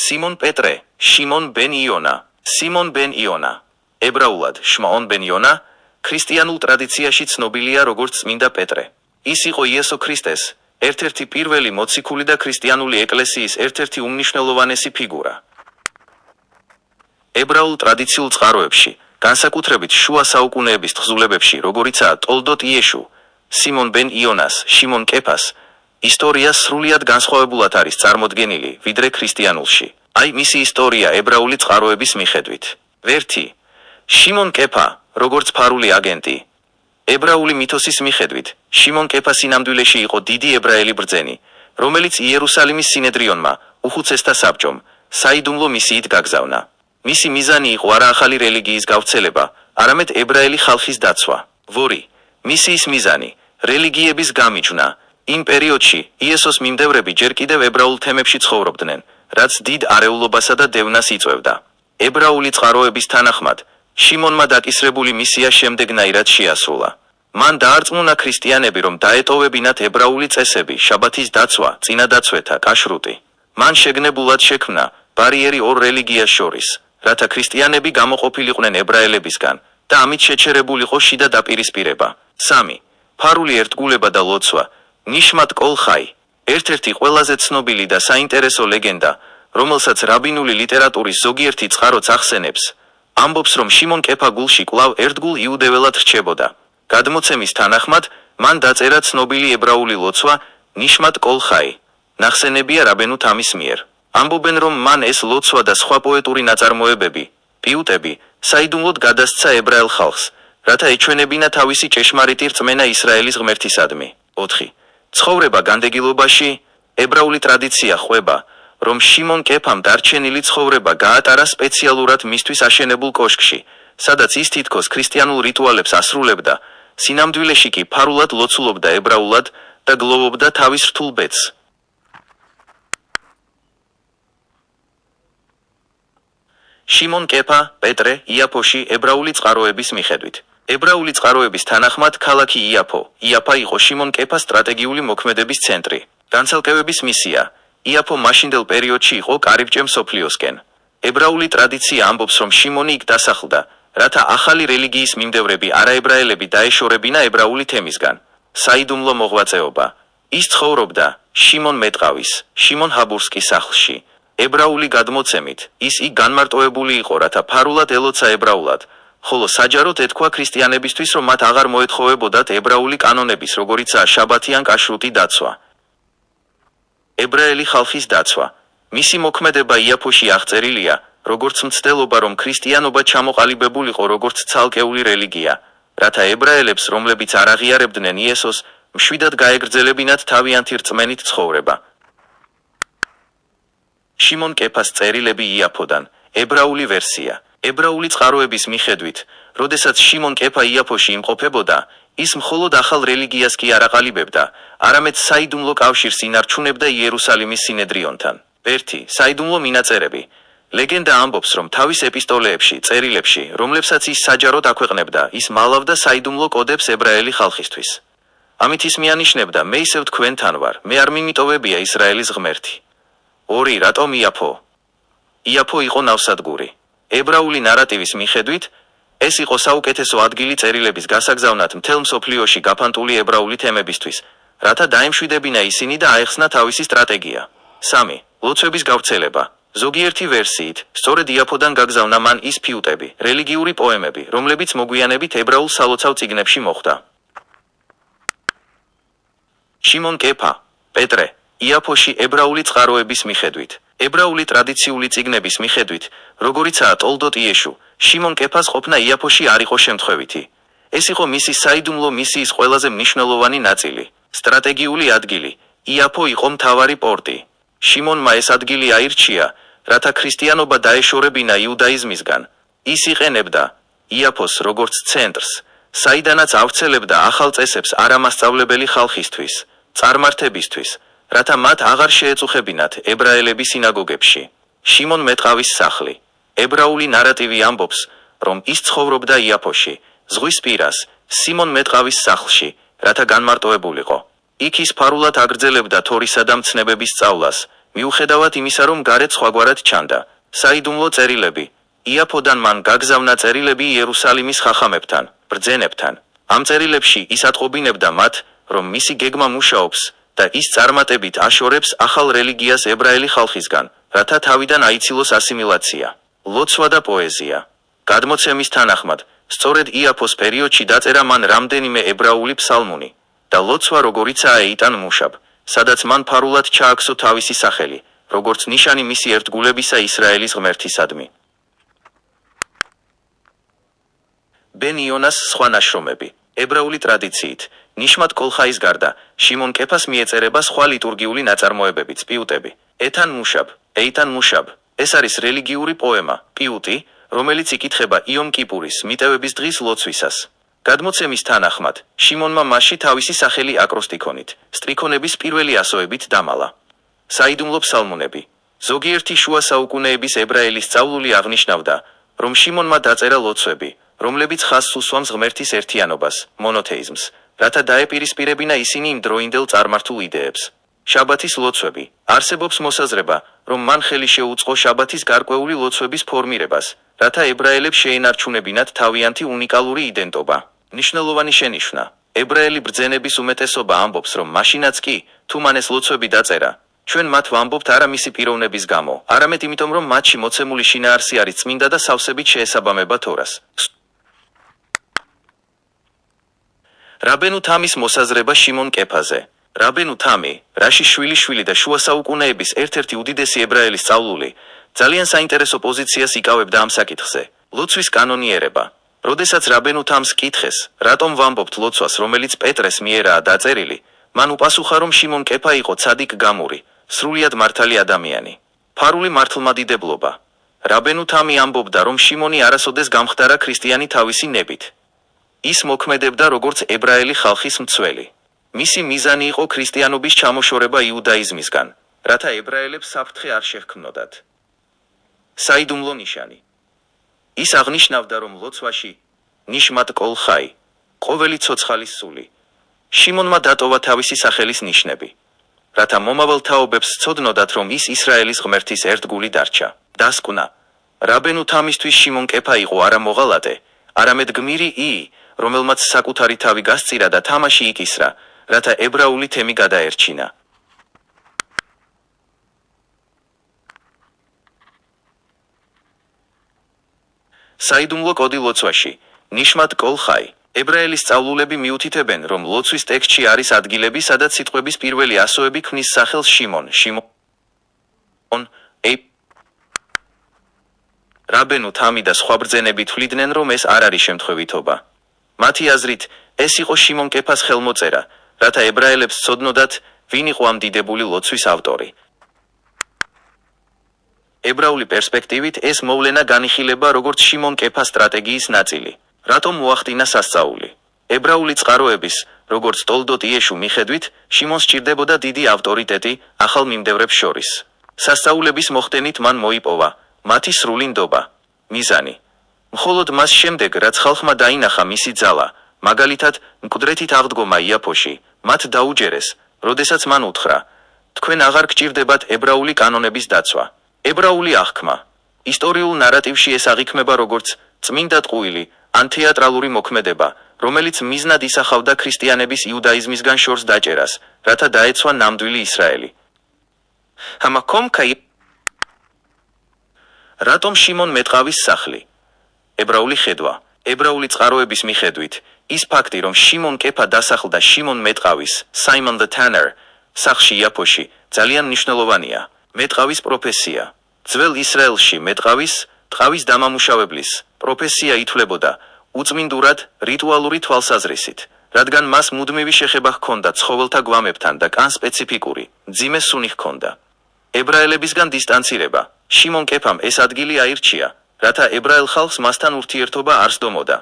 სიმონ პეტრე, შიმონ ბენ იონა, სიმონ ბენ იონა. ებრაულად შმაონ ბენ იონა, ქრისტიანულ ტრადიციაში ცნობილია როგორც წმინდა პეტრე. ის იყო იესო ქრისტეს ერთ-ერთი პირველი მოციქული და ქრისტიანული ეკლესიის ერთ-ერთი უმნიშვნელოვანესი ფიგურა. ებრაულ ტრადიციულ წყაროებში, განსაკუთრებით შუა საუკუნეების თხზულებებში, როგორიცაა ტოლდოთ იეშუ, სიმონ ბენ იონას, შიმონ კეფას, ისტორია სრულიად განსხვავებულად არის წარმოდგენილი, ვიდრე ქრისტიანულში. აი მისი ისტორია ებრაული წყაროების მიხედვით. 1. შიმონ კეფა, როგორც ფარული აგენტი. ებრაული მითოსის მიხედვით, შიმონ კეფა სინამდვილეში იყო დიდი ებრაელი ბრძენი, რომელიც იერუსალიმის სინედრიონმა, უხუცესთა საბჭომ, საიდუმლო მისიით გაგზავნა. მისი მიზანი იყო არა ახალი რელიგიის გავრცელება, არამედ ებრაელი ხალხის დაცვა. 2. მისიის მიზანი, რელიგიების გამიჯვნა. იმ პერიოდში, იესოს მიმდევრები ჯერ კიდევ ებრაულ თემებში ცხოვრობდნენ, რაც დიდ არეულობასა და დევნას იწვევდა. ებრაული წყაროების თანახმად, შიმონმა დაკისრებული მისია შემდეგნაირად შეასრულა. მან დაარწმუნა ქრისტიანები, რომ დაეტოვებინათ ებრაული წესები, შაბათის დაცვა, წინადაცვეთა, კაშრუტი. მან შეგნებულად შექმნა ბარიერი ორ რელიგიას შორის, რათა ქრისტიანები გამოყოფილიყვნენ ებრაელებისგან და ამით შეჩერებულიყო შიდა დაპირისპირება. 3. ფარული ერთგულება და ლოცვა. ნიშმატ კოლ ხაი, ერთ-ერთი ყველაზე ცნობილი და საინტერესო ლეგენდა, რომელსაც რაბინული ლიტერატურის ზოგიერთი წყაროც ახსენებს, ამბობს, რომ შიმონ კეფა გულში კვლავ ერთგულ იუდეველად რჩებოდა. გადმოცემის თანახმად, მან დაწერა ცნობილი ებრაული ლოცვა, ნიშმატ კოლ ხაი. ნახსენებია რაბენუ თამის მიერ. ამბობენ, რომ მან ეს ლოცვა და სხვა პოეტური ნაწარმოებები, პიუტები, საიდუმლოდ გადასცა ებრაელ ხალხს, რათა ეჩვენებინა თავისი ჭეშმარიტი რწმენა ისრაელის ღმერთისადმი. 4. ცხოვრება განდეგილობაში. ებრაული ტრადიცია ხვება, რომ შიმონ კეფამ დარჩენილი ცხოვრება გაატარა სპეციალურად მისთვის აშენებულ კოშკში, სადაც ის თითქოს ქრისტიანულ რიტუალებს ასრულებდა, სინამდვილეში კი ფარულად ლოცულობდა ებრაულად და გლოვობდა თავის რთულ ბედს. შიმონ კეფა, პეტრე, იაფოში ებრაული წყაროების მიხედვით. ებრაული წყაროების თანახმად ქალაქი იაფა იყო შიმონ კეფას სტრატეგიული მოქმედების ცენტრი. განცალკევების მისია. იაფო მაშინდელ პერიოდში იყო კარიბჭე მსოფლიოსკენ. ებრაული ტრადიცია ამბობს, რომ შიმონი იქ დასახლდა, რათა ახალი რელიგიის მიმდევრები არაებრაელები დაეშორებინა ებრაული თემისგან. საიდუმლო მოღვაწეობა. ის ცხოვრობდა შიმონ მეტყავის, შიმონ ჰაბურსკის სახლში. ებრაული გადმოცემით, ის იქ განმარტოებული იყო, რათა ფარულად ელოცა ებრაულად, ხოლო საჯაროდ ეთქვა ქრისტიანებისთვის, რომ მათ აღარ მოეთხოვებოდათ ებრაული კანონების, როგორიცაა შაბათი ან კაშრუტი დაცვა. ებრაელი ხალხის დაცვა. მისი მოქმედება იაფოში აღწერილია, როგორც მცდელობა, რომ ქრისტიანობა ჩამოყალიბებულიყო როგორც ცალკეული რელიგია, რათა ებრაელებს, რომლებიც არ აღიარებდნენ იესოს, მშვიდად გაეგრძელებინათ თავიანთი რწმენით ცხოვრება. შიმონ კეფას წერილები იაფოდან. ებრაული ვერსია. ებრაული წყაროების მიხედვით, როდესაც შიმონ კეფა იაფოში იმყოფებოდა, ის მხოლოდ ახალ რელიგიას კი არ აყალიბებდა, არამედ საიდუმლო კავშირს ინარჩუნებდა იერუსალიმის სინედრიონთან. 1. საიდუმლო მინაწერები. ლეგენდა ამბობს, რომ თავის ეპისტოლეებში, წერილებში, რომლებსაც ის საჯაროდ აქვეყნებდა, ის მალავდა საიდუმლო კოდებს ებრაელი ხალხისთვის. ამით ის მიანიშნებდა, მე ისევ თქვენთან ვარ, მე არ მიმიტოვებია ისრაელის ღმერთი. 2. რატომ იაფო? იაფო იყო ნავსადგური. ებრაული ნარატივის მიხედვით, ეს იყო საუკეთესო ადგილი წერილების გასაგზავნად მთელ მსოფლიოში გაფანტული ებრაული თემებისთვის, რათა დაემშვიდებინა ისინი და აეხსნა თავისი სტრატეგია. 3. ლოცვების გავრცელება. ზოგიერთი ვერსიით, სწორედ იაფოდან გაგზავნა მან ის ფიუტები, რელიგიური პოემები, რომლებიც მოგვიანებით ებრაულ სალოცავ წიგნებში მოხვდა. შიმონ კეფა, პეტრე, იაფოში ებრაული წყაროების მიხედვით. ებრაული ტრადიციული წიგნების მიხედვით, როგორიცაა ტოლდოთ იეშუ, შიმონ კეფას ყოფნა იაფოში არ იყო შემთხვევითი. ეს იყო მისი საიდუმლო მისიის ყველაზე მნიშვნელოვანი ნაწილი. სტრატეგიული ადგილი. იაფო იყო მთავარი პორტი. შიმონმა ეს ადგილი აირჩია, რათა ქრისტიანობა დაეშორებინა იუდაიზმისგან. ის იყენებდა იაფოს როგორც ცენტრს, საიდანაც ავრცელებდა ახალ წესებს არამასწავლებელი ხალხისთვის, წარმართებისთვის, რათა მათ აღარ შეეწუხებინათ ებრაელები სინაგოგებში. შიმონ მეტყავის სახლი. ებრაული ნარატივი ამბობს, რომ ის ცხოვრობდა იაფოში, ზღვის პირას, სიმონ მეტყავის სახლში, რათა განმარტოებულიყო. იქ ის ფარულად აგრძელებდა თორისა და მცნებების სწავლას, მიუხედავად იმისა, რომ გარეთ სხვაგვარად ჩანდა საიდუმლო წერილები, იაფოდან მან გაგზავნა წერილები იერუსალიმის ხახამებთან, ბრძენებთან. ამ წერილებში ის ატყობინებდა მათ, რომ მისი გეგმა მუშაობს და ის წარმატებით აშორებს ახალ რელიგიას ებრაელი ხალხისგან, რათა თავიდან აიცილოს ასიმილაცია, ლოცვა და პოეზია. გადმოცემის თანახმად, სწორედ იაფოს პერიოდში დაწერა მან რამდენიმე ებრაული ფსალმუნი და ლოცვა როგორიცაა ეიტან მუშაბ, სადაც მან ფარულად ჩააქსო თავისი სახელი, როგორც ნიშანი მისი ერთგულებისა ისრაელის ღმერთისადმი. ბენ იონას სხვა ნაშრომები. ებრაული ტრადიციით, ნიშმად კოლხაის გარდა, შიმონ კეფას მიეწერება სხვა ლიტურგიული ნაწარმოებებიც, პიუტები. ეიტან მუშაბ. ეს არის რელიგიური პოემა, პიუტი, რომელიც იკითხება იომ კიპურის, მიტევების დღის ლოცვისას. გადმოცემის თანახმად, შიმონმა მასში თავისი სახელი აკროსტიქონით, სტრიქონების პირველი ასოებით დამალა. საიდუმლო ფსალმუნები. ზოგიერთი შუა საუკუნეების ებრაელი სწავლული აღნიშნავდა, რომ შიმონმა დაწერა ლოცვები, რომლებიც ხაზს უსვამს ღმერთის ერთიანობას, მონოთეიზმს, რათა დაეპირისპირებინა ისინი იმ დროინდელ წარმართულ იდეებს. შაბათის ლოცვები. არსებობს მოსაზრება, რომ მან ხელი შეუწყო შაბათის გარკვეული ლოცვების ფორმირებას, რათა ებრაელებს შეენარჩუნებინათ თავიანთი უნიკალური იდენტობა. მნიშვნელოვანი შენიშვნა. ებრაელი ბრძენების უმეტესობა ამბობს, რომ მაშინაც კი, თუ მან ეს ლოცვები დაწერა, ჩვენ მათ ვამბობთ არა მისი პიროვნების გამო, არამედ იმიტომ, რომ მათში მოცემული შინაარსი არის წმინდა და სავსებით შეესაბამება თორას. რაბენუ თამის მოსაზრება შიმონ კეფაზე. რაბენუ თამი, რაშის შვილიშვილი და შუა საუკუნეების ერთ-ერთი უდიდესი ებრაელი სწავლული, ძალიან საინტერესო პოზიციას იკავებდა ამ საკითხზე. ლოცვის კანონიერება. როდესაც რაბენუ თამს კითხეს, რატომ ვამბობთ ლოცვას, რომელიც პეტრეს მიერაა დაწერილი, მან უპასუხა, რომ შიმონ კეფა იყო ცადიკ გამური, სრულიად მართალი ადამიანი. ფარული მართლმადიდებლობა. რაბენუ თამი ამბობდა, რომ შიმონი არასოდეს გამხდარა ქრისტიანი თავისი ნებით. ის მოქმედებდა როგორც ებრაელი ხალხის მცველი. მისი მიზანი იყო ქრისტიანობის ჩამოშორება იუდაიზმისგან, რათა ებრაელებს საფრთხე არ შეჰქმნოდათ. საიდუმლო ნიშანი. ის აღნიშნავდა, რომ ლოცვაში ნიშმად კოლ ხაი, ყოველი ცოცხალის სული, შიმონმა დატოვა თავისი სახელის ნიშნები, რათა მომავალ თაობებს სცოდნოდათ, რომ ის ისრაელის ღმერთის ერთგული დარჩა. დასკვნა. რაბენუ თამისთვის შიმონ კეფა იყო არა მოღალატე, არამედ გმირი ი, რომელმაც საკუთარი თავი გასწირა და თამაში იკისრა, რათა ებრაული თემი გადაერჩინა. საიდუმლო კოდი ლოცვაში. ნიშმად კოლ ხაი. ებრაელი სწავლულები მიუთითებენ, რომ ლოცვის ტექსტში არის ადგილები, სადაც სიტყვების პირველი ასოები ქმნის სახელს შიმონ. რაბენუ თამი და სხვა ბრძენები თვლიდნენ, რომ ეს არ არის შემთხვევითობა. მათი აზრით, ეს იყო შიმონ კეფას ხელმოწერა, რათა ებრაელებს სცოდნოდათ, ვინ იყო ამ დიდებული ლოცვის ავტორი. ებრაული პერსპექტივით ეს მოვლენა განიხილება როგორც შიმონ კეფას სტრატეგიის ნაწილი. რატომ მოახდინა სასწაული? ებრაული წყაროების, როგორც ტოლდოთ იეშუ მიხედვით, შიმონს სჭირდებოდა დიდი ავტორიტეტი ახალ მიმდევრებს შორის. სასწაულების მოხდენით მან მოიპოვა მათი სრული ნდობა. მიზანი. მხოლოდ მას შემდეგ, რაც ხალხმა დაინახა მისი ძალა, მაგალითად, მკვდრეთით აღდგომა იაფოში, მათ დაუჯერეს, როდესაც მან უთხრა, თქვენ აღარ გჭირდებათ ებრაული კანონების დაცვა. ებრაული აღქმა. ისტორიულ ნარატივში ეს აღიქმება როგორც წმინდა ტყუილი, ან თეატრალური მოქმედება, რომელიც მიზნად ისახავდა ქრისტიანების იუდაიზმისგან შორს დაჭერას, რათა დაეცვა ნამდვილი ისრაელი. რატომ შიმონ მეტყავის სახლი? ებრაული ხედვა. ებრაული წყაროების მიხედვით, ის ფაქტი, რომ შიმონ კეფა დასახლდა შიმონ მეტყავის, Simon the Tanner, სახლში იაფოში, ძალიან მნიშვნელოვანია. მეტყავის პროფესია. ძველ ისრაელში მეტყავის, ტყავის დამამუშავებლის, პროფესია ითვლებოდა უწმინდურად, რიტუალური თვალსაზრისით, რადგან მას მუდმივი შეხება ჰქონდა ცხოველთა გვამებთან და კან სპეციფიკური, მძიმე სუნი ჰქონდა. ებრაელებისგან დისტანცირება. შიმონ კეფამ ეს ადგილი აირჩია, რათა ებრაელ ხალხს მასთან ურთიერთობა არ სდომოდა.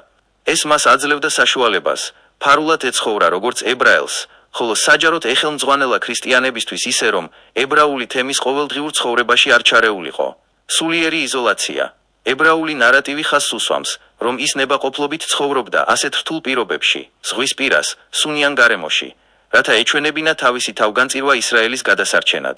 ეს მას აძლევდა საშუალებას, ფარულად ეცხოვრა როგორც ებრაელს, ხოლო საჯაროდ ეხელმძღვანელა ქრისტიანებისთვის ისე, რომ ებრაული თემის ყოველდღიურ ცხოვრებაში არ ჩარეულიყო. სულიერი იზოლაცია. ებრაული ნარატივი ხაზს უსვამს, რომ ის ნებაყოფლობით ცხოვრობდა ასეთ რთულ პირობებში, ზღვის პირას, სუნიან გარემოში, რათა ეჩვენებინა თავისი თავგანწირვა ისრაელის გადასარჩენად.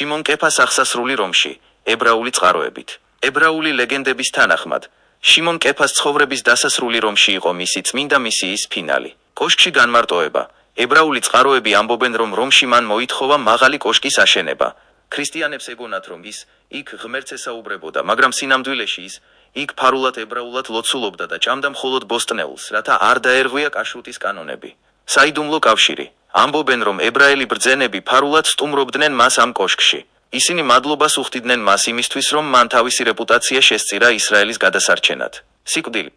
შიმონ კეფას აღსასრული რომში, ებრაული წყაროებით. ებრაული ლეგენდების თანახმად, შიმონ კეფას ცხოვრების დასასრული რომში იყო მისი წმინდა მისიის ფინალი. კოშკში განმარტოება. ებრაული წყაროები ამბობენ, რომ რომში მან მოითხოვა მაღალი კოშკის აშენება. ქრისტიანებს ეგონათ, რომ ის იქ ღმერთს ესაუბრებოდა, მაგრამ სინამდვილეში ის იქ ფარულად ებრაულად ლოცულობდა და ჭამდა მხოლოდ ბოსტნეულს, რათა არ დაერღვია კაშრუტის კანონები. საიდუმლო კავშირი. ამბობენ, რომ ებრაელი ბრძენები ფარულად სტუმრობდნენ მას ამ კოშკში. ისინი მადლობას უხდიდნენ მას იმისთვის, რომ მან თავისი რეპუტაცია შესწირა ისრაელის გადასარჩენად. სიკვდილი.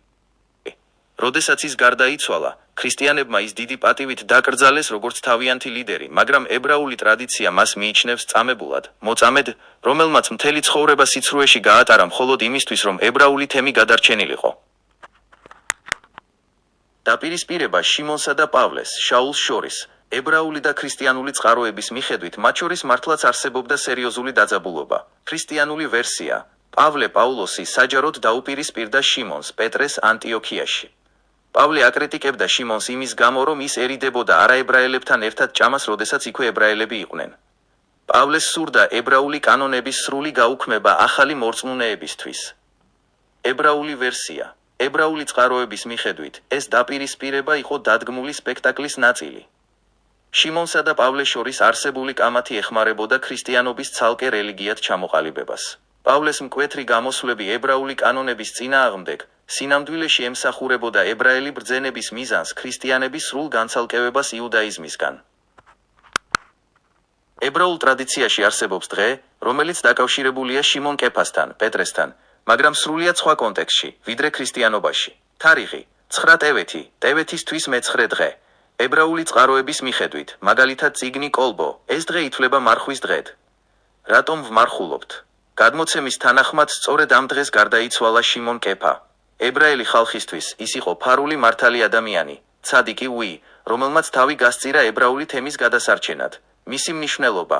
როდესაც ის გარდაიცვალა, ქრისტიანებმა ის დიდი პატივით დაკრძალეს როგორც თავიანთი ლიდერი, მაგრამ ებრაული ტრადიცია მას მიიჩნევს წამებულად, მოწამედ, რომელმაც მთელი ცხოვრება სიცრუეში გაატარა მხოლოდ იმისთვის, რომ ებრაული თემი გადარჩენილიყო. დაპირისპირება შიმონსა და პავლეს, შაულს შორის, ებრაული და ქრისტიანული წყაროების მიხედვით მათ შორის მართლაც არსებობდა სერიოზული დაძაბულობა. ქრისტიანული ვერსია. პავლე პაულოსი საჯაროდ დაუპირისპირდა შიმონს პეტრეს ანტიოქიაში. პავლე აკრიტიკებდა შიმონს იმის გამო, რომ ის ერიდებოდა არაებრაელებთან ერთად ჭამას, როდესაც იქვე ებრაელები იყვნენ. პავლეს სურდა ებრაული კანონების სრული გაუქმება ახალი მორწმუნეებისთვის. ებრაული ვერსია. ებრაული წყაროების მიხედვით, ეს დაპირისპირება იყო დადგმული სპექტაკლის ნაწილი. შიმონსა და პავლეს შორის არსებული კამათი ეხმარებოდა ქრისტიანობის ცალკე რელიგიად ჩამოყალიბებას. პავლეს მკვეთრი გამოსვლები ებრაული კანონების წინააღმდეგ, სინამდვილეში ემსახურებოდა ებრაელი ბრძენების მიზანს ქრისტიანების სრულ განცალკევებას იუდაიზმისგან. ებრაულ ტრადიციაში არსებობს დღე, რომელიც დაკავშირებულია შიმონ კეფასთან, პეტრესთან, მაგრამ სრულიად სხვა კონტექსტში, ვიდრე ქრისტიანობაში. თარიღი, 9 ტევეთი, ტევეთისთვის მე-9 დღე. ებრაული წყაროების მიხედვით, მაგალითად წიგნი კოლბო, ეს დღე ითვლება მარხვის დღედ. რატომ ვმარხულობთ? გადმოცემის თანახმად სწორედ ამ დღეს გარდაიცვალა შიმონ კეფა. ებრაელი ხალხისთვის ის იყო ფარული მართალი ადამიანი, ცადიკი უი, რომელმაც თავი გასწირა ებრაული თემის გადასარჩენად. მისი მნიშვნელობა.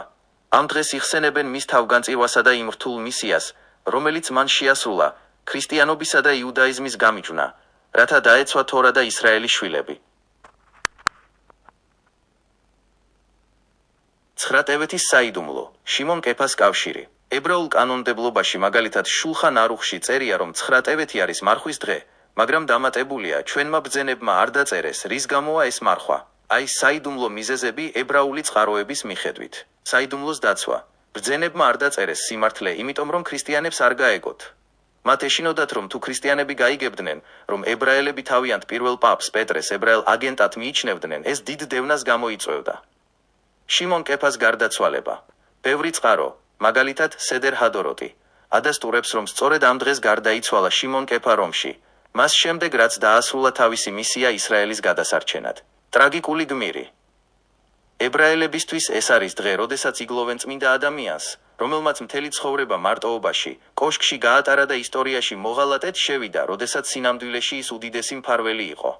ამ დღეს იხსენებენ მის თავგანწირვასა და იმ რთულ მისიას, რომელიც მან შეასრულა, ქრისტიანობისა და იუდაიზმის გამიჯვნა, რათა დაეცვა თორა და ისრაელის შვილები. 9 ტევეთის საიდუმლო, შიმონ კეფას კავშირი. ებრაულ კანონმდებლობაში მაგალითად შულხან არუხში წერია, რომ 9 ტევეთი არის მარხვის დღე, მაგრამ დამატებულია, ჩვენმა ბრძენებმა არ დაწერეს, რის გამოა ეს მარხვა. აი საიდუმლო მიზეზები ებრაული წყაროების მიხედვით. საიდუმლოს დაცვა. ბრძენებმა არ დაწერეს სიმართლე, იმიტომ რომ ქრისტიანებს არ გაეგოთ. მათ ეშინოდათ, რომ თუ ქრისტიანები გაიგებდნენ, რომ ებრაელები თავიანთ პირველ პაპს პეტრეს ებრაელ აგენტად მიიჩნევდნენ, ეს დიდ დევნას გამოიწვევდა. შიმონ კეფას გარდაცვალება. ბევრი წყარო, მაგალითად სედერ ჰადოროტი, ადასტურებს, რომ სწორედ ამ დღეს გარდაიცვალა შიმონ კეფა რომში, მას შემდეგ რაც დაასრულა თავისი მისია ისრაელის გადასარჩენად. ტრაგიკული გმირი. ებრაელებისთვის ეს არის დღე, როდესაც იგლოვენ წმინდა ადამიანს, რომელმაც მთელი ცხოვრება მარტოობაში, კოშკში გაატარა და ისტორიაში მოღალატედ შევიდა, როდესაც სინამდვილეში ის უდიდესი მფარველი იყო.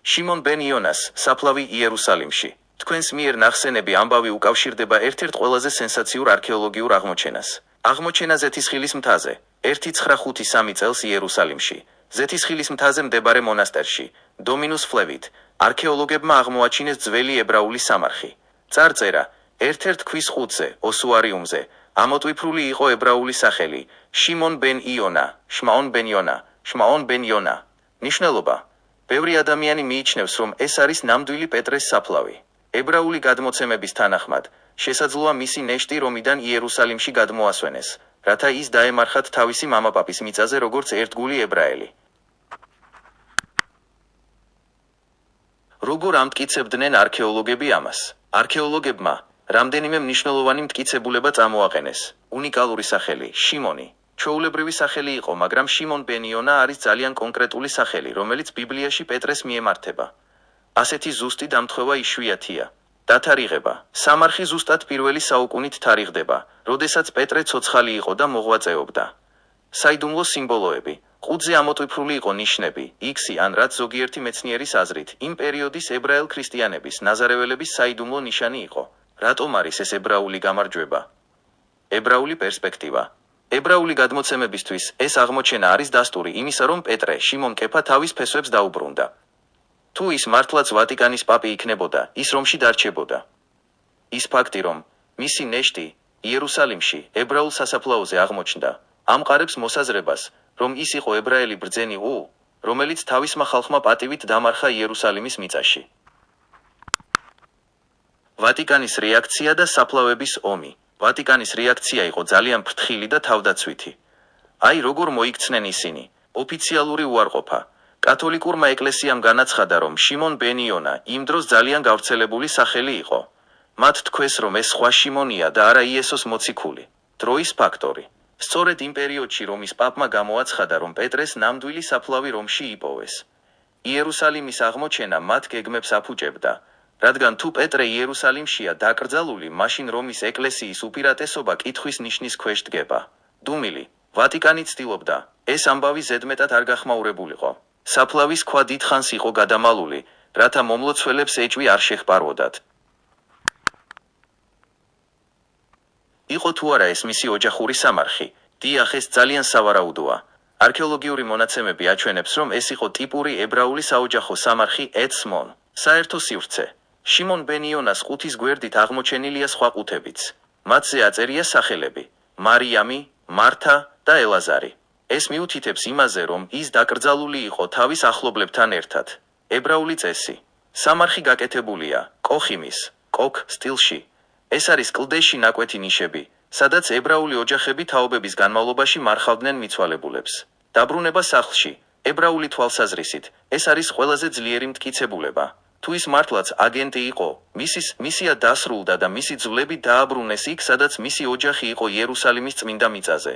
შიმონ ბენ იონას, საფლავი იერუსალიმში. თქვენს მიერ ნახსენები ამბავი უკავშირდება ერთ-ერთ ყველაზე სენსაციურ არქეოლოგიურ აღმოჩენას. აღმოჩენა ზეთისხილის მთაზე, 1953 წელს იერუსალიმში, ზეთისხილის მთაზე მდებარე მონასტერში, დომინუს ფლევით, არქეოლოგებმა აღმოაჩინეს ძველი ებრაული სამარხი. წარწერა, ერთ-ერთ ქვის ხუთზე, ოსუარიუმზე, ამოტვიფრული იყო ებრაული სახელი, შიმონ ბენ იონა, შმაონ ბენ იონა, შმაონ ბენ იონა. ნიშნულობა. ბევრი ადამიანი მიიჩნევს, რომ ეს არის ნამდვილი პეტრეს საფლავი. ებრაული გადმოცემების თანახმად, შესაძლოა მისი ნეშტი რომიდან იერუსალიმში გადმოასვენეს, რათა ის დაემარხათ თავისი მამაპაპის მიწაზე როგორც ერთგული ებრაელი. როგორ ამტკიცებდნენ არქეოლოგები ამას? არქეოლოგებმა რამდენიმე მნიშვნელოვანი მტკიცებულება წამოაყენეს. უნიკალური სახელი, შიმონი. ჩვეულებრივი სახელი იყო, მაგრამ შიმონ ბენ იონა არის ძალიან კონკრეტული სახელი, რომელიც ბიბლიაში პეტრეს მიემართება. ასეთი ზუსტი დამთხვევა იშვიათია. დათარიღება. სამარხი ზუსტად პირველი საუკუნით თარიღდება, როდესაც პეტრე ცოცხალი იყო და მოღვაწეობდა. საიდუმლო სიმბოლოები. ყუთზე ამოტვიფრული იყო ნიშნები, იქსი ან რაც ზოგიერთი მეცნიერის აზრით, იმ პერიოდის ებრაელ ქრისტიანების, ნაზარეველების საიდუმლო ნიშანი იყო. რატომ არის ეს ებრაული გამარჯვება? ებრაული პერსპექტივა. ებრაული გადმოცემებისთვის ეს აღმოჩენა არის დასტური იმისა, რომ პეტრე, შიმონ კეფა თავის ფესვებს დაუბრუნდა. თუ ის მართლაც ვატიკანის პაპი იქნებოდა, ის რომში დარჩებოდა. ის ფაქტი, რომ მისი ნეშტი იერუსალიმში ებრაულ სასაფლაოზე აღმოჩნდა, ამყარებს მოსაზრებას, რომ ის იყო ებრაელი ბრძენი რომელიც თავისმა ხალხმა პატივით დამარხა იერუსალიმის მიწაში. ვატიკანის რეაქცია და საფლავების ომი. ვატიკანის რეაქცია იყო ძალიან ფრთხილი და თავდაცვითი. აი როგორ მოიქცნენ ისინი. ოფიციალური უარყოფა. კათოლიკურმა ეკლესიამ განაცხადა, რომ შიმონ ბენ იონა იმ დროს ძალიან გავრცელებული სახელი იყო. მათ თქვეს, რომ ეს სხვა შიმონია და არა იესოს მოციქული. დროის ფაქტორი. სწორედ იმ პერიოდში რომის პაპმა გამოაცხადა, რომ პეტრეს ნამდვილი საფლავი რომში იპოვეს. იერუსალიმის აღმოჩენა მათ გეგმებს აფუჭებდა, რადგან თუ პეტრე იერუსალიმშია დაკრძალული, მაშინ რომის ეკლესიის უპირატესობა კითხვის ნიშნის ქვეშ დგება. დუმილი, ვატიკანი ცდილობდა, ეს ამბავი ზედმეტად არ გახმაურებულიყო. საფლავის ქვა დიდხანს იყო გადამალული, რათა მომლოცველებს ეჭვი არ შეჰპარვოდათ. იყო თუ არა ეს მისი ოჯახური სამარხი, დიახ, ეს ძალიან სავარაუდოა. არქეოლოგიური მონაცემები აჩვენებს, რომ ეს იყო ტიპური ებრაული საოჯახო სამარხი ეთსმონ. საერთო სივრცე. შიმონ ბენ იონას ყუთის გვერდით აღმოჩენილია სხვა ყუთებიც. მათზე აწერია სახელები: მარიამი, მართა და ელაზარი. ეს მიუთითებს იმაზე, რომ ის დაკრძალული იყო თავის ახლობლებთან ერთად. ებრაული წესი. სამარხი გაკეთებულია კოხიმის სტილში. ეს არის კლდეში ნაკვეთი ნიშები, სადაც ებრაული ოჯახები თაობების განმავლობაში მარხავდნენ მიცვალებულებს. დაბრუნება სახლში. ებრაული თვალსაზრისით, ეს არის ყველაზე ძლიერი მტკიცებულება. თუ ის მართლაც აგენტი იყო, მისია დასრულდა და მისი ძვლები დააბრუნეს იქ, სადაც მისი ოჯახი იყო იერუსალიმის წმინდა მიწაზე.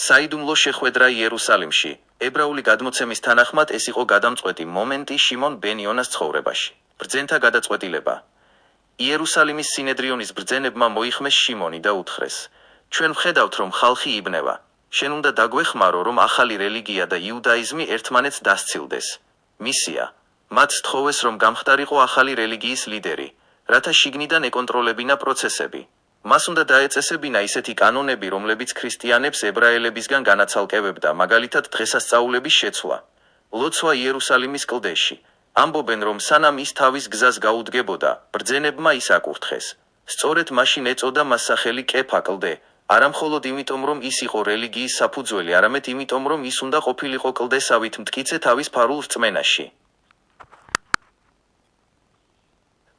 საიდუმლო შეხვედრა იერუსალიმში. ებრაული გადმოცემის თანახმად ეს იყო გადამწყვეტი მომენტი შიმონ ბენ იონას ცხოვრებაში. ბრძენთა გადაწყვეტილება. იერუსალიმის სინედრიონის ბრძენებმა მოიხმეს შიმონი და უთხრეს: ჩვენ ვხედავთ, რომ ხალხი იბნევა. შენ უნდა დაგვეხმარო, რომ ახალი რელიგია და იუდაიზმი ერთმანეთს დასცილდეს. მისია. მათ სთხოვეს, რომ გამხდარიყო ახალი რელიგიის ლიდერი, რათა შიგნიდან ეკონტროლებინა პროცესები. მას უნდა დაეწესებინა ისეთი კანონები, რომლებიც ქრისტიანებს ებრაელებისგან განაცალკევებდა, მაგალითად დღესასწაულების შეცვლა. ლოცვა იერუსალიმის კლდეში. ამბობენ, რომ სანამ ის თავის გზას გაუდგებოდა, ბრძენებმა ის აკურთხეს. სწორედ მაშინ ეწოდა მას სახელი კეფა კლდე, არა მხოლოდ იმიტომ, რომ ის იყო რელიგიის საფუძველი, არამედ იმიტომ, რომ ის უნდა ყოფილიყო კლდესავით მტკიცე თავის ფარულ რწმენაში.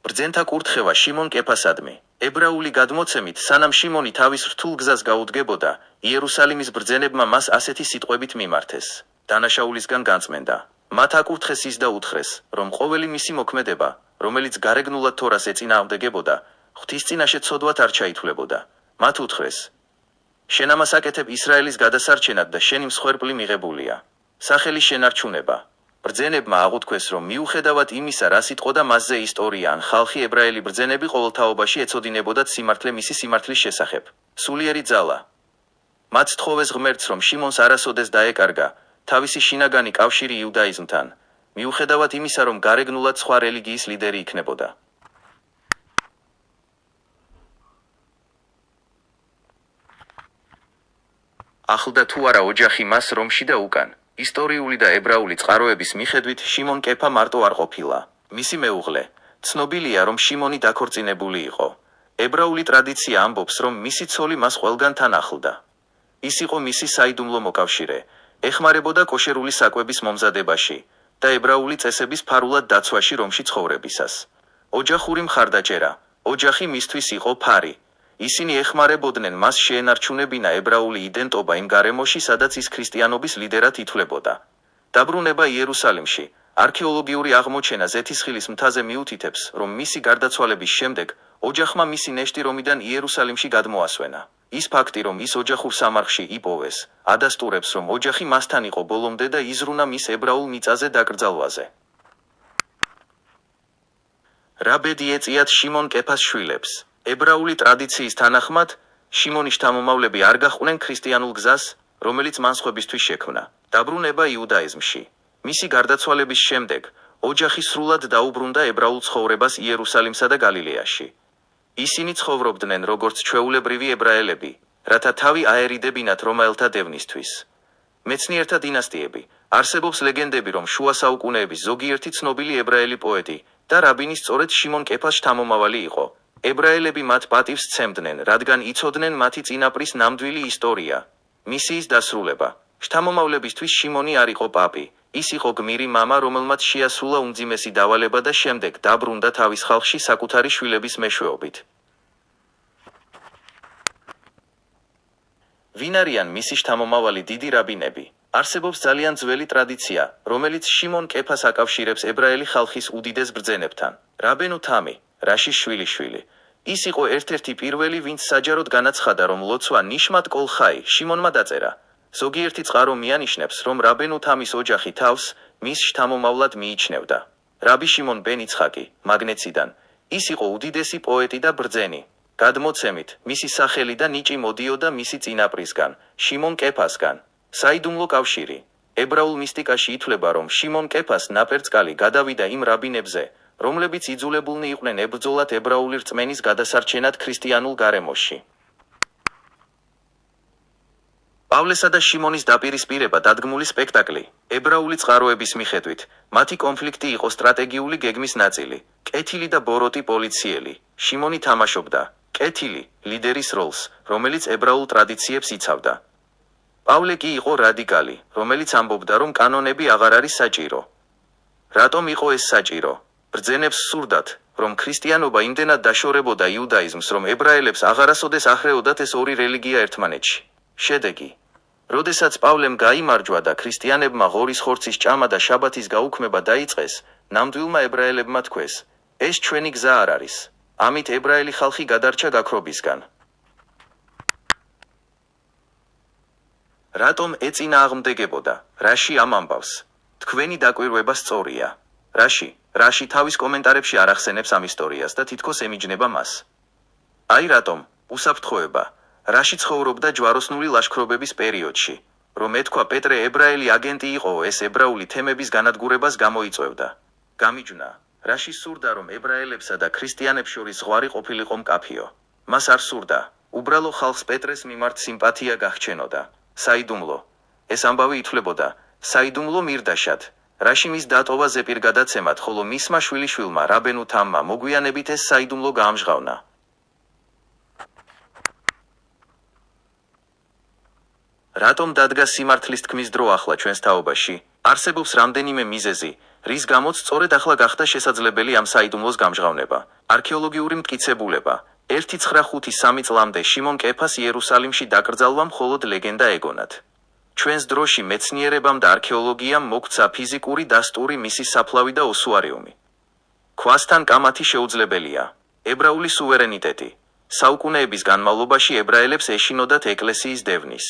ბრძენთა კურთხევა შიმონ კეფასადმი. ებრაული გადმოცემით, სანამ შიმონი თავის რთულ გზას გაუდგებოდა, იერუსალიმის ბრძენებმა მას ასეთი სიტყვებით მიმართეს. დანაშაულისგან განწმენდა. მათ აკურთხეს ის და უთხრეს, რომ ყოველი მისი მოქმედება, რომელიც გარეგნულად თორას ეწინააღმდეგებოდა, ღვთის წინაშე ცოდვად არ ჩაითვლებოდა. მათ უთხრეს: შენ ამას აკეთებ ისრაელის გადასარჩენად და შენი მსხვერპლი მიღებულია. სახელი შენარჩუნება. ბრძენებმა აღუთქვეს, რომ მიუხედავად იმისა, რა სიტყოდა მასზე ისტორია ან ხალხი, ებრაელი ბრძენები ყოველთაობაში ეცოდინებოდათ სიმართლე მისი სიმართლის შესახებ. სულიერი ძალა. მათ სთხოვეს ღმერთს, რომ შიმონს არასოდეს დაეკარგა თავისი შინაგანი კავშირი იუდაიზმთან, მიუხედავად იმისა, რომ გარეგნულად სხვა რელიგიის ლიდერი იქნებოდა. ახლდა თუ არა ოჯახი მას რომში და უკან. ისტორიული და ებრაული წყაროების მიხედვით შიმონ კეფა მარტო არ ყოფილა. მისი მეუღლე. ცნობილია, რომ შიმონი დაქორწინებული იყო. ებრაული ტრადიცია ამბობს, რომ მისი ცოლი მას ყველგან თან ახლდა. ის იყო მისი საიდუმლო მოკავშირე, ეხმარებოდა კოშერული საკვების მომზადებაში და ებრაული წესების ფარულად დაცვაში რომში ცხოვრებისას. ოჯახური მხარდაჭერა. ოჯახი მისთვის იყო ფარი. ისინი ეხმარებოდნენ მას შეენარჩუნებინა ებრაული იდენტობა იმ გარემოში, სადაც ის ქრისტიანობის ლიდერად ითვლებოდა. დაბრუნება იერუსალიმში. არქეოლოგიური აღმოჩენა ზეთისხილის მთაზე მიუთითებს, რომ მისი გარდაცვალების შემდეგ ოჯახმა მისი ნეშტი რომიდან იერუსალიმში გადმოასვენა. ის ფაქტი, რომ ის ოჯახურ სამარხში იპოვეს, ადასტურებს, რომ ოჯახი მასთან იყო ბოლომდე და იზრუნა მის ებრაულ მიწაზე დაკრძალვაზე. რა ბედი ეწიათ შიმონ კეფას შვილებს? ებრაული ტრადიციის თანახმად, შიმონის შთამომავლები არ გაჰყვნენ ქრისტიანულ გზას, რომელიც მან სხვებისთვის შექმნა. დაბრუნება იუდაიზმში. მისი გარდაცვალების შემდეგ, ოჯახი სრულად დაუბრუნდა ებრაულ ცხოვრებას იერუსალიმსა და გალილეაში. ისინი ცხოვრობდნენ როგორც ჩვეულებრივი ებრაელები, რათა თავი აერიდებინათ რომაელთა დევნისთვის. მეცნიერთა დინასტიები. არსებობს ლეგენდები, რომ შუა საუკუნეების ზოგიერთი ცნობილი ებრაელი პოეტი, და რაბინი სწორედ შიმონ კეფას შთამომავალი იყო. ებრაელები მათ პატივს სცემდნენ, რადგან იცოდნენ მათი წინაპრის ნამდვილი ისტორია, მისიის დასრულება. შთამომავლებისთვის შიმონი არ იყო პაპი, ის იყო გმირი მამა, რომელმაც შეასრულა უმძიმესი დავალება და შემდეგ დაბრუნდა თავის ხალხში საკუთარი შვილების მეშვეობით. ვინ არიან მისი შთამომავალი დიდი რაბინები? არსებობს ძალიან ძველი ტრადიცია, რომელიც შიმონ კეფას აკავშირებს ებრაელი ხალხის უდიდეს ბრძენებთან. რაბენუ თამი, რაშის შვილიშვილი. ის იყო ერთ-ერთი პირველი, ვინც საჯაროდ განაცხადა, რომ ლოცვა ნიშმათ კოლ ხაი შიმონმა დაწერა. ზოგიერთი წყარო მიანიშნებს, რომ რაბენუ თამის ოჯახი თავს მის შთამომავლად მიიჩნევდა. რაბი შიმონ ბენ იცხაკი, მაგნეციდან. ის იყო უდიდესი პოეტი და ბრძენი. გადმოცემით, მისი სახელი და ნიჭი მოდიოდა მისი წინაპრისგან, შიმონ კეფასგან. საიდუმლო კავშირი. ებრაულ მისტიკაში ითვლება, რომ შიმონ კეფას ნაპერწკალი გადავიდა იმ რაბინებზე, რომლებიც იძულებულნი იყვნენ ებრძოლათ ებრაული რწმენის გადასარჩენად ქრისტიანულ გარემოში. პავლესა და შიმონის დაპირისპირება დადგმული სპექტაკლი. ებრაული წყაროების მიხედვით, მათი კონფლიქტი იყო სტრატეგიული გეგმის ნაწილი. კეთილი და ბოროტი პოლიციელი. შიმონი თამაშობდა კეთილი ლიდერის როლს, რომელიც ებრაულ ტრადიციებს იცავდა. პავლე კი იყო რადიკალი, რომელიც ამბობდა, რომ კანონები აღარ არის საჭირო. რატომ იყო ეს საჭირო? ბრძენებს სურდათ, რომ ქრისტიანობა იმდენად დაშორებოდა იუდაიზმს, რომ ებრაელებს აღარასოდეს ახრეოდათ ეს ორი რელიგია ერთმანეთში. შედეგი. როდესაც პავლემ გაიმარჯვა და ქრისტიანებმა ღორის ხორცის ჭამა და შაბათის გაუქმება დაიწყეს, ნამდვილმა ებრაელებმა თქვეს, ეს ჩვენი გზა არ არის. ამით ებრაელი ხალხი გადარჩა გაქრობისგან. რატომ ეწინააღმდეგებოდა? რაში ამ ამბავს? თქვენი დაკვირვება სწორია. რაში თავის კომენტარებში არ ახსენებს ამ ისტორიას და თითქოს ემიჯნება მას. აი რატომ? უსაფრთხოება. რაში ცხოვრობდა ჯვაროსნული ლაშქრობების პერიოდში. რომ ეთქვა პეტრე ებრაელი აგენტი იყო, ეს ებრაული თემების განადგურებას გამოიწვევდა. გამიჯვნა. რაში სურდა, რომ ებრაელებსა და ქრისტიანებს შორის ზღვარი ყოფილიყო მკაფიო. მას არ სურდა, უბრალო ხალხს პეტრეს მიმართ სიმპათია გაჰჩენოდა. საიდუმლო. ეს ამბავი ითვლებოდა საიდუმლო მირდაშად, რაში მის დატოვაზე პირგადაცემად, ხოლო მისმა შვილიშვილმა რაბენუ თამმა მოგვიანებით ეს საიდუმლო გაამჟღავნა. რატომ დადგა სიმართლის თქმის დრო ახლა ჩვენს თაობაში? არსებობს რამდენიმე მიზეზი, რის გამოც სწორედ ახლა გახდა შესაძლებელი ამ საიდუმლოს გამჟღავნება. არქეოლოგიური მტკიცებულება. 1953 წლამდე შიმონ კეფას იერუსალიმში დაკრძალვა მხოლოდ ლეგენდა ეგონათ. ჩვენს დროში მეცნიერებამ და არქეოლოგიამ მოგვცა ფიზიკური დასტური, მისი საფლავი და ოსუარიუმი. ქვასთან კამათი შეუძლებელია. ებრაული სუვერენიტეტი. საუკუნეების განმავლობაში ებრაელებს ეშინოდათ ეკლესიის დევნის.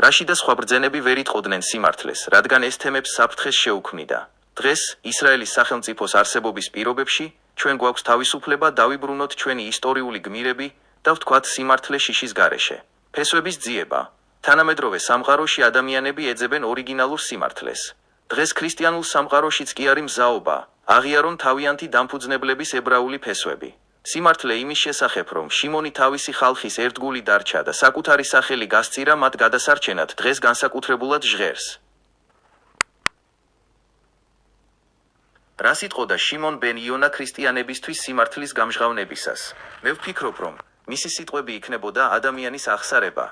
რაში და სხვა ბრძენები ვერ იტყოდნენ სიმართლეს, რადგან ეს თემებს საფრთხეს შეუქმნიდა. დღეს, ისრაელის სახელმწიფოს არსებობის პირობებში, ჩვენ გვაქვს თავისუფლება დავიბრუნოთ ჩვენი ისტორიული გმირები და ვთქვათ სიმართლე შიშის გარეშე. ფესვების ძიება. თანამედროვე სამყაროში ადამიანები ეძებენ ორიგინალურ სიმართლეს. დღეს ქრისტიანულ სამყაროშიც კი არის მზაობა, აღიარონ თავიანთი დამფუძნებლების ებრაული ფესვები. სიმართლე იმის შესახებ, რომ შიმონი თავისი ხალხის ერთგული დარჩა და საკუთარი სახელი გასწირა მათ გადასარჩენად, დღეს განსაკუთრებულად ჟღერს. რას იტყოდა შიმონ ბენ იონა ქრისტიანებისთვის სიმართლის გამჟღავნებისას? მე ვფიქრობ, რომ მისი სიტყვები იქნებოდა ადამიანის აღსარება,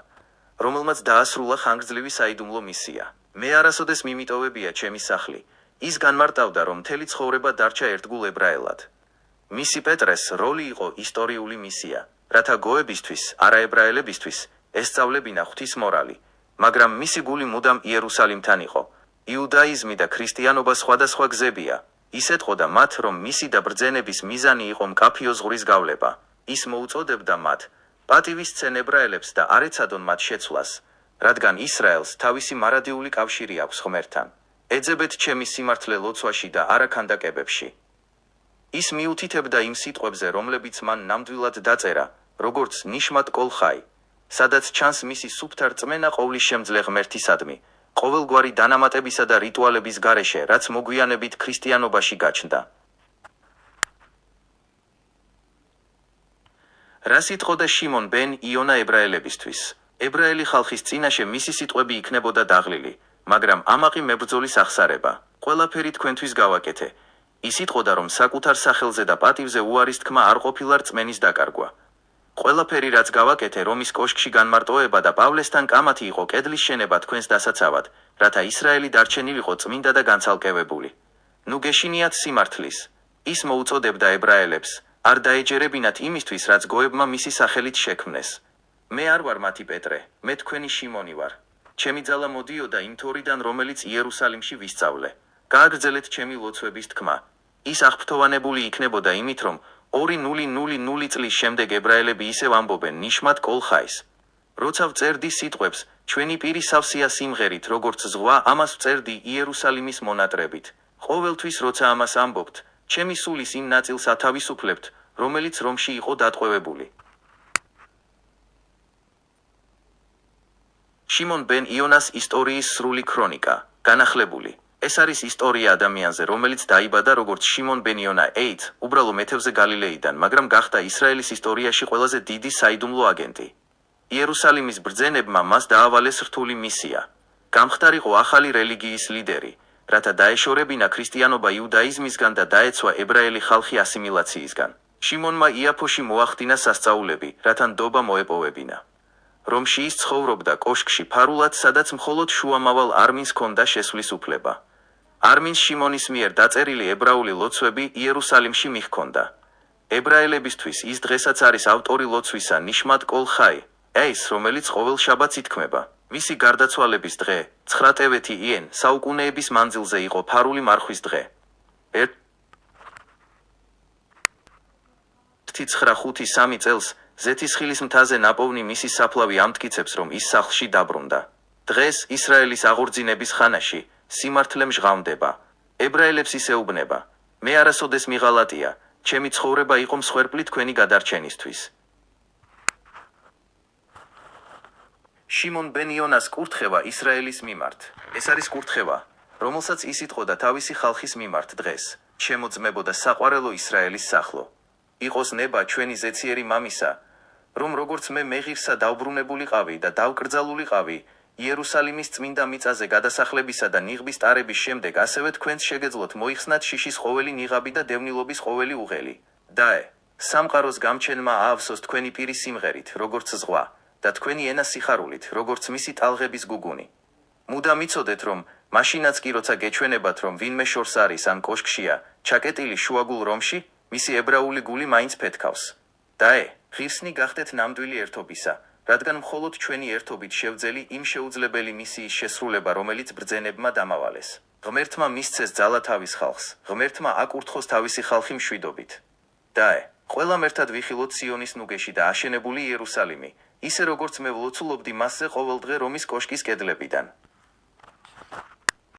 რომელმაც დაასრულა ხანგრძლივი საიდუმლო მისია. მე არასოდეს მიმიტოვებია ჩემი სახლი. ის განმარტავდა, რომ მთელი ცხოვრება დარჩა ერთგულ ებრაელად. მისი პეტრეს როლი იყო ისტორიული მისია, რათა გოებისთვის, არაებრაელებისთვის ესწავლებინა ღვთის მორალი, მაგრამ მისი გული მუდამ იერუსალიმთან იყო. იუდაიზმი და ქრისტიანობა სხვადასხვა გზებია. ის ეტყოდა მათ, რომ მისი და ბრძენების მიზანი იყო მკაფიო ზღვრის გავლება. ის მოუწოდებდა მათ, პატივის სცენ ებრაელებს და არ ეცადონ მათ შეცვლას, რადგან ისრაელს თავისი მარადიული კავშირი აქვს ღმერთთან. ეძებეთ ჩემი სიმართლე ლოცვაში და არა ქანდაკებებში. ის მიუთითებდა იმ სიტყვებზე, რომლებიც მან ნამდვილად დაწერა, როგორც ნიშმათ კოლ ხაი, სადაც ჩანს მისი სუფთა რწმენა ყოვლისშემძლე ღმერთისადმი, ყოველგვარი დანამატებისა და რიტუალების გარეშე, რაც მოგვიანებით ქრისტიანობაში გაჩნდა. რას იტყოდა შიმონ ბენ იონა ებრაელებისთვის? ებრაელი ხალხის წინაშე მისი სიტყვები იქნებოდა დაღლილი, მაგრამ ამაყი მებრძოლის აღსარება. ყველაფერი თქვენთვის გავაკეთე. ის იტყოდა, რომ საკუთარ სახელზე და პატივზე უარის თქმა არ ყოფილა რწმენის დაკარგვა. ყველაფერი რაც გავაკეთე რომის კოშკში განმარტოება და პავლესთან კამათი იყო კედლის შენება თქვენს დასაცავად, რათა ისრაელი დარჩენილიყო წმინდა და განცალკევებული. ნუ გეშინიათ სიმართლის. ის მოუწოდებდა ებრაელებს, არ დაეჯერებინათ იმისთვის, რაც გოებმა მისი სახელით შექმნეს. მე არ ვარ მათი პეტრე, მე თქვენი შიმონი ვარ. ჩემი ძალა მოდიოდა იმ თორიდან, რომელიც იერუსალიმში ვისწავლე. გააგრძელეთ ჩემი ლოცვების თქმა. ის აღფრთოვანებული იქნებოდა იმით, რომ 2000 წლის შემდეგ ებრაელები ისევ ამბობენ ნიშმად კოლ ხაის. როცა ვწერდი სიტყვებს, ჩვენი პირი სავსეა სიმღერით, როგორც ზღვა, ამას ვწერდი იერუსალიმის მონატრებით. ყოველთვის როცა ამას ამბობთ, ჩემი სულის იმ ნაწილს ათავისუფლებთ, რომელიც რომში იყო დატყვევებული. შიმონ ბენ იონას ისტორიის სრული ქრონიკა, განახლებული. ეს არის ისტორია ადამიანზე, რომელიც დაიბადა როგორც შიმონ ბენ იონა, უბრალო მეთევზე გალილეიდან, მაგრამ გახდა ისრაელის ისტორიაში ყველაზე დიდი საიდუმლო აგენტი. იერუსალიმის ბრძენებმა მას დაავალეს რთული მისია. გამხდარიყო ახალი რელიგიის ლიდერი, რათა დაეშორებინა ქრისტიანობა იუდაიზმისგან და დაეცვა ებრაელი ხალხი ასიმილაციისგან. შიმონმა იაფოში მოახდინა სასწაულები, რათა ნდობა მოეპოვებინა. რომში ის ცხოვრობდა კოშკში ფარულად, სადაც მხოლოდ შუამავალ არმინს ჰქონდა შესვლის უფლება. არმინს შიმონის მიერ დაწერილი ებრაული ლოცვები იერუსალიმში მიჰქონდა. ებრაელებისთვის ის დღესაც არის ავტორი ლოცვისა ნიშმად კოლ ხაი, რომელიც ყოველ შაბათს ითქმება. მისი გარდაცვალების დღე, 9 ტევეთი იენ, საუკუნეების მანძილზე იყო ფარული მარხვის დღე. 1953 წელს, ზეთისხილის მთაზე ნაპოვნი მისი საფლავი ამტკიცებს, რომ ის სახლში დაბრუნდა. დღეს, ისრაელის აღორძინების ხანაში, სიმართლე მჟღავნდება. ებრაელებს ისეუბნება. მე არასოდეს მიღალატია, ჩემი ცხოვრება იყო მსხვერპლი თქვენი გადარჩენისთვის. შიმონ ბენ იონას კურთხევა ისრაელის მიმართ. ეს არის კურთხევა, რომელსაც ის იტყოდა თავისი ხალხის მიმართ დღეს, შემოძმებოდა საყვარელო ისრაელის სახლო. იყოს ნება ჩვენი ზეციერი მამისა, რომ როგორც მე მეღირსა დავბრუნებულიყავი და დავკრძალულიყავი, იერუსალიმის წმინდა მიწაზე გადასახლებისა და ნიღბის ტარების შემდეგ ასევე თქვენს შეგეძლოთ მოიხსნათ შიშის ყოველი ნიღაბი და დევნილობის ყოველი უღელი. სამყაროს გამჩენმა აავსოს თქვენი პირი სიმღერით, როგორც ზღვა, და თქვენი ენა სიხარულით, როგორც მისი ტალღების გუგუნი. მუდამ იცოდეთ, რომ მაშინაც კი როცა გეჩვენებათ, რომ ვინმე შორს არის ან კოშკშია, ჩაკეტილი შუაგულ რომში, მისი ებრაული გული მაინც ფეთქავს. ღირსნი გახდეთ ნამდვილი ერთობისა, რადგან მხოლოდ ჩვენი ერთობით შევძელი იმ შეუძლებელი მისიის შესრულება, რომელიც ბრძენებმა დამავალეს. ღმერთმა მისცეს ძალა თავის ხალხს, ღმერთმა აკურთხოს თავისი ხალხი მშვიდობით. ყველამ ერთად ვიხილოთ სიონის ნუგეში და აშენებული იერუსალიმი, ისე როგორც მე ვლოცულობდი მასზე ყოველდღე რომის კოშკის კედლებიდან.